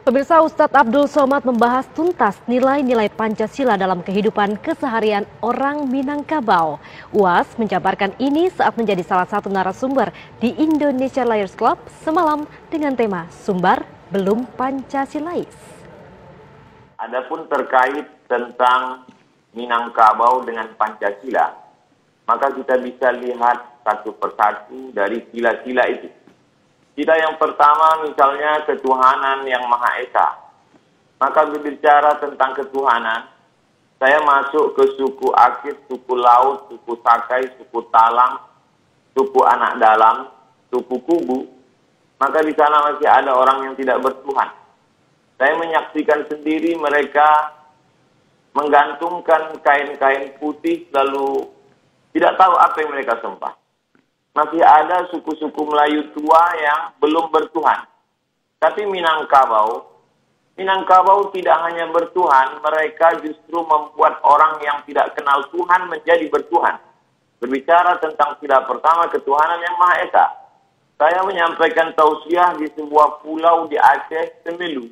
Pemirsa, Ustadz Abdul Somad membahas tuntas nilai-nilai Pancasila dalam kehidupan keseharian orang Minangkabau. UAS menjabarkan ini saat menjadi salah satu narasumber di Indonesia Liars Club semalam dengan tema Sumbar Belum Pancasilais. Adapun terkait tentang Minangkabau dengan Pancasila, maka kita bisa lihat satu persatu dari sila-sila itu. Sila yang pertama misalnya ketuhanan yang Maha Esa. Maka berbicara tentang ketuhanan, saya masuk ke suku Akit, suku Laut, suku Sakai, suku Talang, suku Anak Dalam, suku Kubu. Maka di sana masih ada orang yang tidak bertuhan. Saya menyaksikan sendiri mereka menggantungkan kain-kain putih lalu tidak tahu apa yang mereka sembah. Masih ada suku-suku Melayu tua yang belum bertuhan. Tapi Minangkabau tidak hanya bertuhan, mereka justru membuat orang yang tidak kenal Tuhan menjadi bertuhan. Berbicara tentang sila pertama, ketuhanan yang Maha Esa. Saya menyampaikan tausiah di sebuah pulau di Aceh, Semelu.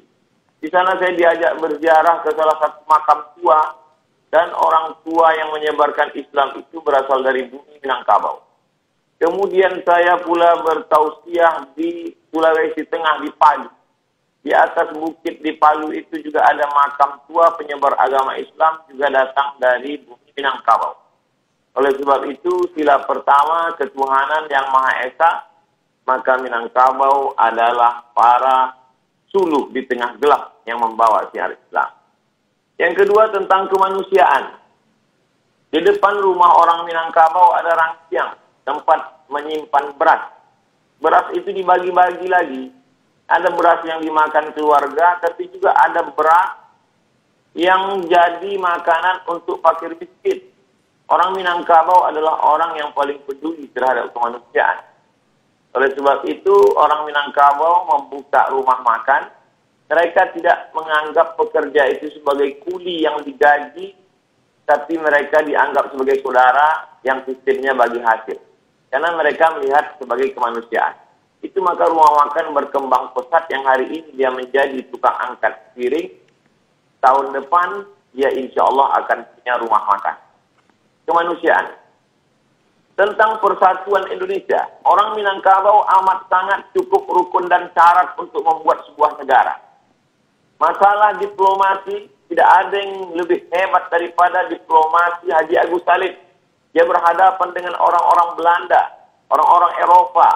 Di sana saya diajak berziarah ke salah satu makam tua, dan orang tua yang menyebarkan Islam itu berasal dari bumi Minangkabau. Kemudian saya pula bertausiah di Sulawesi Tengah di Palu. Di atas bukit di Palu itu juga ada makam tua penyebar agama Islam juga datang dari bumi Minangkabau. Oleh sebab itu sila pertama ketuhanan yang Maha Esa, maka Minangkabau adalah para suluk di tengah gelap yang membawa syiar Islam. Yang kedua tentang kemanusiaan. Di depan rumah orang Minangkabau ada rangsiang, tempat menyimpan beras. Beras itu dibagi-bagi lagi. Ada beras yang dimakan keluarga, tapi juga ada beras yang jadi makanan untuk fakir miskin. Orang Minangkabau adalah orang yang paling peduli terhadap kemanusiaan. Oleh sebab itu, orang Minangkabau membuka rumah makan. Mereka tidak menganggap pekerja itu sebagai kuli yang digaji, tapi mereka dianggap sebagai saudara yang sistemnya bagi hasil. Karena mereka melihat sebagai kemanusiaan. Itu maka rumah makan berkembang pesat yang hari ini dia menjadi tukang angkat piring. Tahun depan dia insya Allah akan punya rumah makan. Kemanusiaan. Tentang persatuan Indonesia. Orang Minangkabau amat sangat cukup rukun dan syarat untuk membuat sebuah negara. Masalah diplomasi tidak ada yang lebih hebat daripada diplomasi Haji Agus Salim. Dia berhadapan dengan orang-orang Belanda, orang-orang Eropa,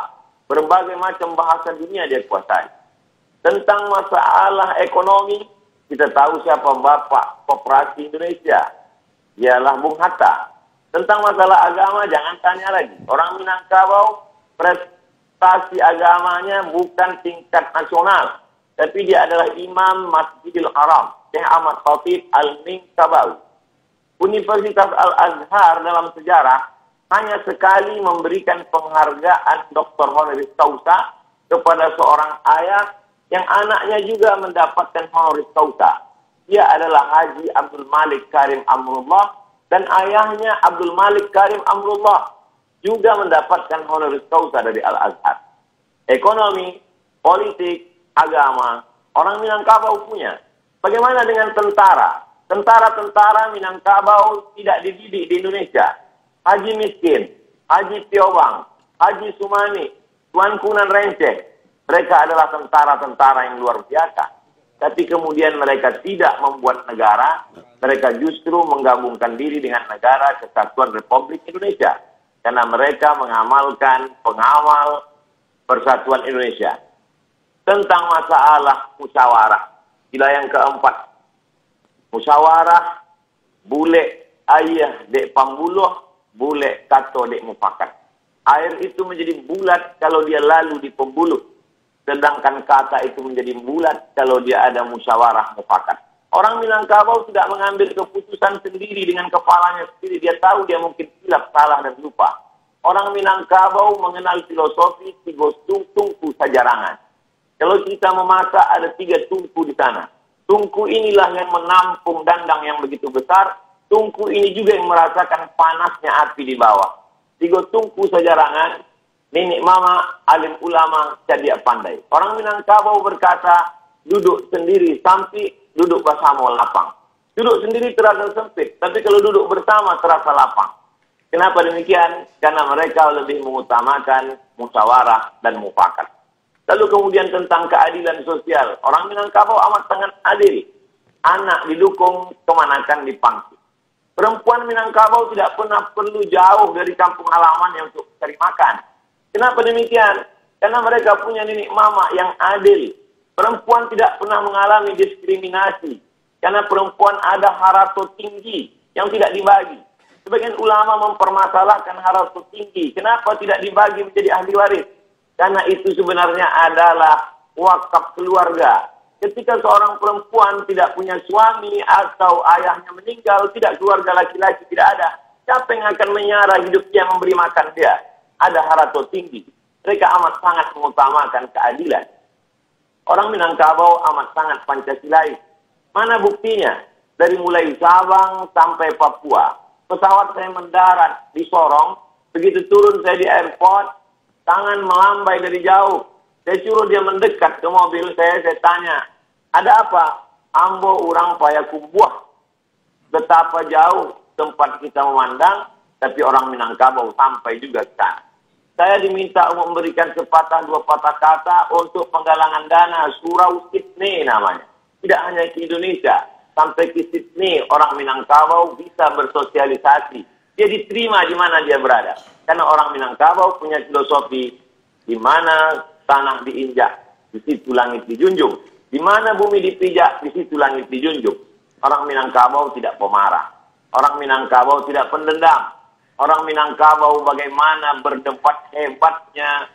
berbagai macam bahasa dunia dia kuasai. Tentang masalah ekonomi, kita tahu siapa Bapak Koperasi Indonesia. Ialah Bung Hatta. Tentang masalah agama, jangan tanya lagi. Orang Minangkabau, prestasi agamanya bukan tingkat nasional. Tapi dia adalah Imam Masjidil Haram, Syekh Ahmad Khatib Al-Minangkabau. Universitas Al-Azhar dalam sejarah hanya sekali memberikan penghargaan Dr. Honoris Causa kepada seorang ayah yang anaknya juga mendapatkan Honoris Causa. Dia adalah Haji Abdul Malik Karim Amrullah dan ayahnya Abdul Malik Karim Amrullah juga mendapatkan Honoris Causa dari Al-Azhar. Ekonomi, politik, agama, orang Minangkabau punya. Bagaimana dengan tentara? Tentara-tentara Minangkabau tidak dididik di Indonesia. Haji Miskin, Haji Piobang, Haji Sumani, Tuan Kunan Renceh. Mereka adalah tentara-tentara yang luar biasa. Tapi kemudian mereka tidak membuat negara. Mereka justru menggabungkan diri dengan negara Kesatuan Republik Indonesia. Karena mereka mengamalkan pengawal Persatuan Indonesia. Tentang masalah musyawarah. Sila yang keempat. Musyawarah, bule ayah dek pambuluh, bule kato dek mufakat. Air itu menjadi bulat kalau dia lalu di pembuluh. Sedangkan kata itu menjadi bulat kalau dia ada musyawarah mufakat. Orang Minangkabau tidak mengambil keputusan sendiri dengan kepalanya sendiri. Dia tahu dia mungkin silap, salah dan lupa. Orang Minangkabau mengenal filosofi tiga tungku sajarangan. Kalau kita memasak ada 3 tungku di sana. Tungku inilah yang menampung dandang yang begitu besar. Tungku ini juga yang merasakan panasnya api di bawah. 3 tungku sajarangan nenek mama, alim ulama, cerdik pandai. Orang Minangkabau berkata, duduk sendiri sampai duduk bersama lapang. Duduk sendiri terasa sempit, tapi kalau duduk bersama terasa lapang. Kenapa demikian? Karena mereka lebih mengutamakan musyawarah dan mufakat. Lalu kemudian tentang keadilan sosial. Orang Minangkabau amat sangat adil. Anak didukung, kemanakan dipangku. Perempuan Minangkabau tidak pernah perlu jauh dari kampung halamannya untuk cari makan. Kenapa demikian? Karena mereka punya nenek mama yang adil. Perempuan tidak pernah mengalami diskriminasi. Karena perempuan ada harato tinggi yang tidak dibagi. Sebagian ulama mempermasalahkan harato tinggi. Kenapa tidak dibagi menjadi ahli waris? Karena itu sebenarnya adalah wakaf keluarga. Ketika seorang perempuan tidak punya suami atau ayahnya meninggal, tidak keluarga laki-laki, tidak ada. Siapa yang akan menyara hidup dia, memberi makan dia? Ada harato tinggi. Mereka amat sangat mengutamakan keadilan. Orang Minangkabau amat sangat Pancasilais. Mana buktinya? Dari mulai Sabang sampai Papua. Pesawat saya mendarat di Sorong. Begitu turun saya di airport, tangan melambai dari jauh. Saya suruh dia mendekat ke mobil saya tanya, ada apa? Ambo urang Payakumbuh. Betapa jauh tempat kita memandang, tapi orang Minangkabau sampai juga ke sana. Saya diminta memberikan sepatah dua patah kata untuk penggalangan dana Surau Sydney namanya. Tidak hanya ke Indonesia, sampai ke Sydney orang Minangkabau bisa bersosialisasi. Dia diterima di mana dia berada. Karena orang Minangkabau punya filosofi di mana tanah diinjak, di situ langit dijunjung. Di mana bumi dipijak, di situ langit dijunjung. Orang Minangkabau tidak pemarah. Orang Minangkabau tidak pendendam. Orang Minangkabau bagaimana berdebat hebatnya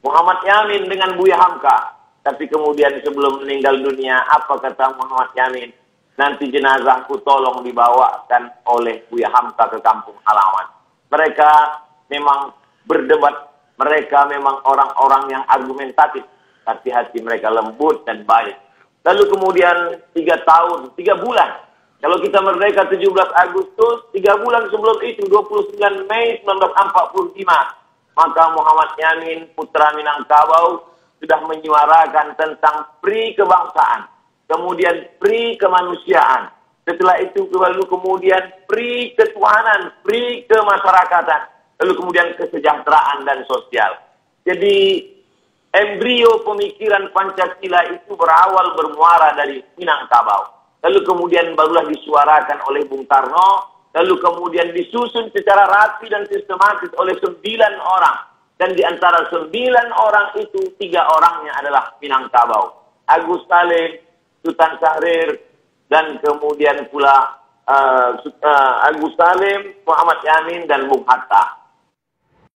Muhammad Yamin dengan Buya Hamka. Tapi kemudian sebelum meninggal dunia, apa kata Muhammad Yamin? Nanti jenazahku tolong dibawakan oleh Buya Hamka ke kampung halaman. Mereka memang berdebat. Mereka memang orang-orang yang argumentatif, tapi hati mereka lembut dan baik. Lalu kemudian 3 tahun, 3 bulan. Kalau kita merdeka 17 Agustus, 3 bulan sebelum itu, 29 Mei 1945, maka Muhammad Yamin, putra Minangkabau, sudah menyuarakan tentang pri kebangsaan, kemudian pri kemanusiaan. Setelah itu lalu kemudian pri ketuhanan, pri kemasyarakatan. Lalu kemudian kesejahteraan dan sosial. Jadi embrio pemikiran Pancasila itu berawal bermuara dari Minangkabau. Lalu kemudian barulah disuarakan oleh Bung Karno. Lalu kemudian disusun secara rapi dan sistematis oleh 9 orang. Dan di antara 9 orang itu 3 orangnya adalah Minangkabau. Agus Salim, Sultan Syahrir, dan kemudian pula Agus Salim, Muhammad Yamin, dan Bung Hatta.